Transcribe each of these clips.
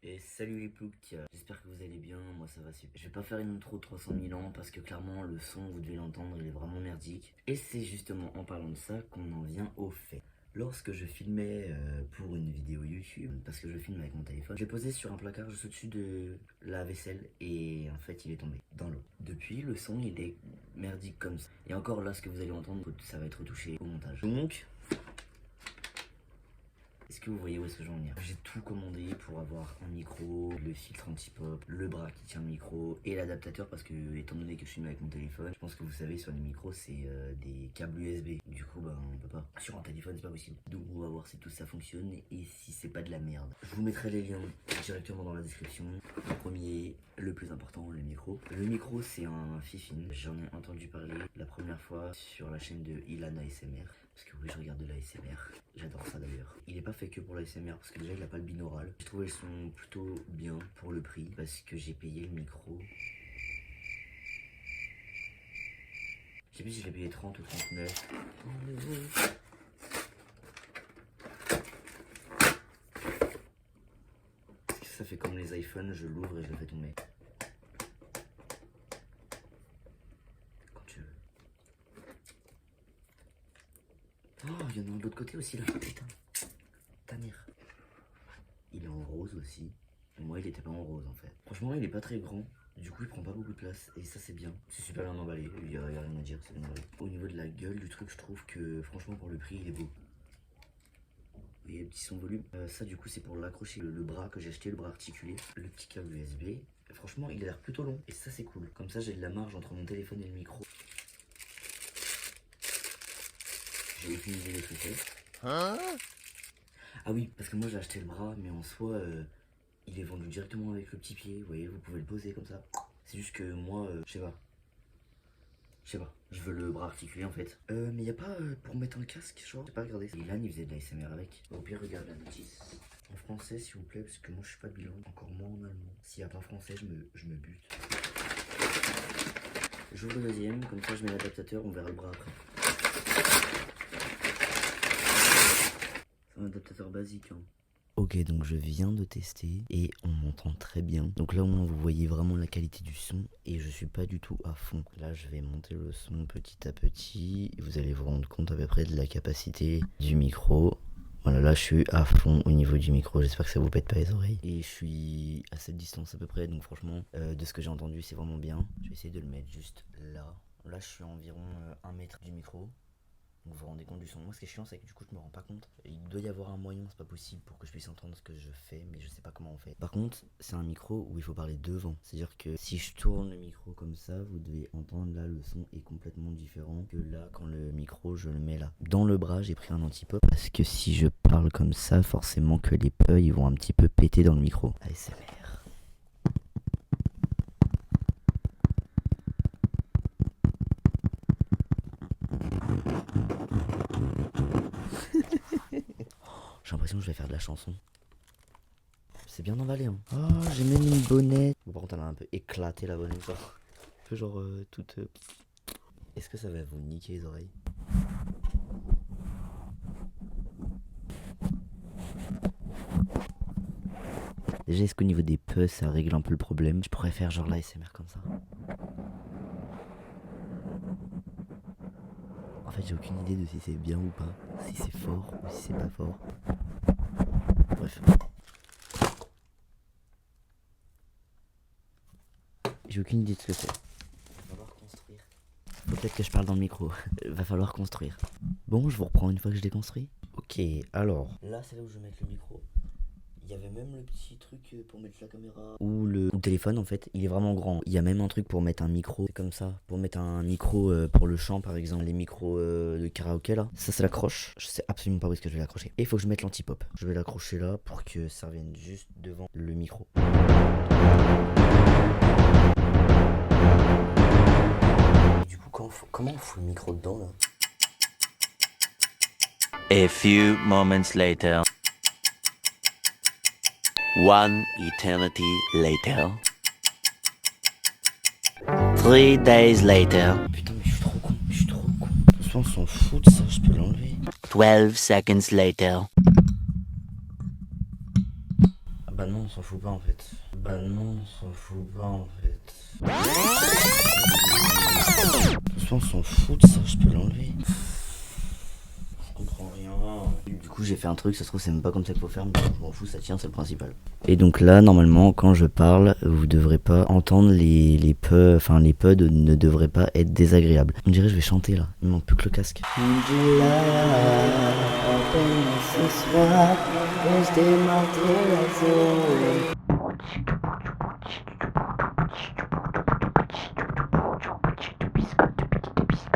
Et salut les ploucs, j'espère que vous allez bien, moi ça va super. Je vais pas faire une intro de 300 000 ans parce que clairement le son, vous devez l'entendre, il est vraiment merdique. Et c'est justement en parlant de ça qu'on en vient au fait. Lorsque je filmais pour une vidéo YouTube, parce que je filme avec mon téléphone, je l'ai posé sur un placard juste au-dessus de la vaisselle et en fait il est tombé dans l'eau. Depuis, le son il est merdique comme ça. Et encore là, ce que vous allez entendre, ça va être retouché au montage. Donc, est-ce que vous voyez où est-ce que j'en viens? J'ai tout commandé pour avoir un micro, le filtre anti-pop, le bras qui tient le micro et l'adaptateur parce que étant donné que je filme avec mon téléphone, je pense que vous savez sur les micros c'est des câbles USB. Du coup on peut pas. Sur un téléphone c'est pas possible. Donc on va voir si tout ça fonctionne et si c'est pas de la merde. Je vous mettrai les liens directement dans la description. Le premier, le plus important, le micro. Le micro c'est un Fifine. J'en ai entendu parler la première fois sur la chaîne de Ilan ASMR. Parce que oui, je regarde de l'ASMR. J'adore ça d'ailleurs. Il est pas fait que pour l'ASMR parce que déjà il a pas le binaural. J'ai trouvé le son plutôt bien pour le prix parce que j'ai payé le micro. Je sais plus si je l'ai payé 30 ou 39. Ça fait comme les iPhones, je l'ouvre et je le fais tomber. Quand tu veux. Oh, il y en a de l'autre côté aussi là. Putain. Ta mère. Il est en rose aussi. Moi, il était pas en rose en fait. Franchement, il est pas très grand. Du coup, il prend pas beaucoup de place. Et ça, c'est bien. C'est super bien emballé. Il y a rien à dire, c'est bien emballé. Au niveau de la gueule du truc, je trouve que franchement, pour le prix, il est beau. Vous voyez le petit son volume. Ça, du coup, c'est pour l'accrocher. Le bras que j'ai acheté, le bras articulé. Le petit câble USB. Et franchement, il a l'air plutôt long. Et ça, c'est cool. Comme ça, j'ai de la marge entre mon téléphone et le micro. J'ai utilisé les trucs. Ah oui, parce que moi, j'ai acheté le bras, mais en soi. Il est vendu directement avec le petit pied, vous voyez, vous pouvez le poser comme ça. C'est juste que moi, je sais pas. Je veux le bras articulé en fait. Mais y a pas pour mettre un casque, genre. J'ai pas regardé. Ilan, il faisait de l'ASMR avec. Au pire, regarde la notice. En français, s'il vous plaît, parce que moi je suis pas bilingue. Encore moins en allemand. S'il y a pas français, je me bute. J'ouvre le deuxième, comme ça je mets l'adaptateur, on verra le bras après. C'est un adaptateur basique, hein. Ok, donc je viens de tester et on m'entend très bien. Donc là au moins vous voyez vraiment la qualité du son et je suis pas du tout à fond. Là je vais monter le son petit à petit et vous allez vous rendre compte à peu près de la capacité du micro. Voilà, là je suis à fond au niveau du micro, j'espère que ça vous pète pas les oreilles. Et je suis à cette distance à peu près, donc franchement de ce que j'ai entendu c'est vraiment bien. Je vais essayer de le mettre juste là. Là je suis à environ 1 mètre du micro. Donc vous vous rendez compte du son. Moi ce qui est chiant c'est que du coup je me rends pas compte. Il doit y avoir un moyen, c'est pas possible pour que je puisse entendre ce que je fais, mais je sais pas comment on fait. Par contre c'est un micro où il faut parler devant. C'est à dire que si je tourne le micro comme ça, vous devez entendre là le son est complètement différent que là quand le micro je le mets là. Dans le bras j'ai pris un anti-pop parce que si je parle comme ça forcément que les peurs ils vont un petit peu péter dans le micro. ASMR. J'ai l'impression que je vais faire de la chanson. C'est bien emballé, hein. Oh, j'ai même une bonnette. Bon, par contre, elle a un peu éclaté la bonnette. Un peu genre toute. Est-ce que ça va vous niquer les oreilles? Déjà, est-ce qu'au niveau des puces, ça règle un peu le problème? Je pourrais faire genre l'ASMR comme ça. En fait, j'ai aucune idée de si c'est bien ou pas. Si c'est fort ou si c'est pas fort. Bref. J'ai aucune idée de ce que c'est. Va falloir construire. Faut peut-être que je parle dans le micro. Va falloir construire. Bon, je vous reprends une fois que je l'ai construit. Ok, alors. Là, c'est là où je vais mettre le micro. Il y avait même le petit truc pour mettre la caméra. Ou le téléphone en fait, il est vraiment grand. Il y a même un truc pour mettre un micro. C'est comme ça. Pour mettre un micro pour le chant par exemple. Les micros de karaoké là. Ça c'est l'accroche. Je sais absolument pas où est-ce que je vais l'accrocher. Et il faut que je mette l'anti-pop. Je vais l'accrocher là pour que ça revienne juste devant le micro. Et du coup comment on fout le micro dedans là? A few moments later. One eternity later. 3 days later. Putain mais je suis trop con. De toute façon on s'en fout de ça, je peux l'enlever. 12 seconds later. Bah non, on s'en fout pas en fait. Bah non, on s'en fout pas en fait. De toute façon, on s'en fout de ça, je peux l'enlever. Je comprends rien. Du coup, j'ai fait un truc, ça se trouve, c'est même pas comme ça qu'il faut faire, mais je m'en fous, ça tient, c'est le principal. Et donc là, normalement, quand je parle, vous devrez pas entendre les peu, enfin les pods ne devraient pas être désagréables. On dirait que je vais chanter là, il manque plus que le casque.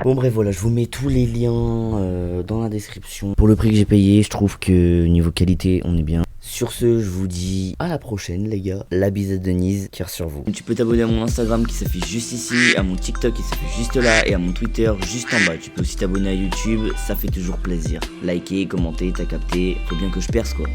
Bon bref voilà, je vous mets tous les liens dans la description. Pour le prix que j'ai payé, je trouve que niveau qualité, on est bien. Sur ce, je vous dis à la prochaine les gars. La bise de Denise, cœur sur vous. Tu peux t'abonner à mon Instagram qui s'affiche juste ici, à mon TikTok qui s'affiche juste là et à mon Twitter juste en bas. Tu peux aussi t'abonner à YouTube, ça fait toujours plaisir. Liker, commenter, t'as capté, faut bien que je perce quoi.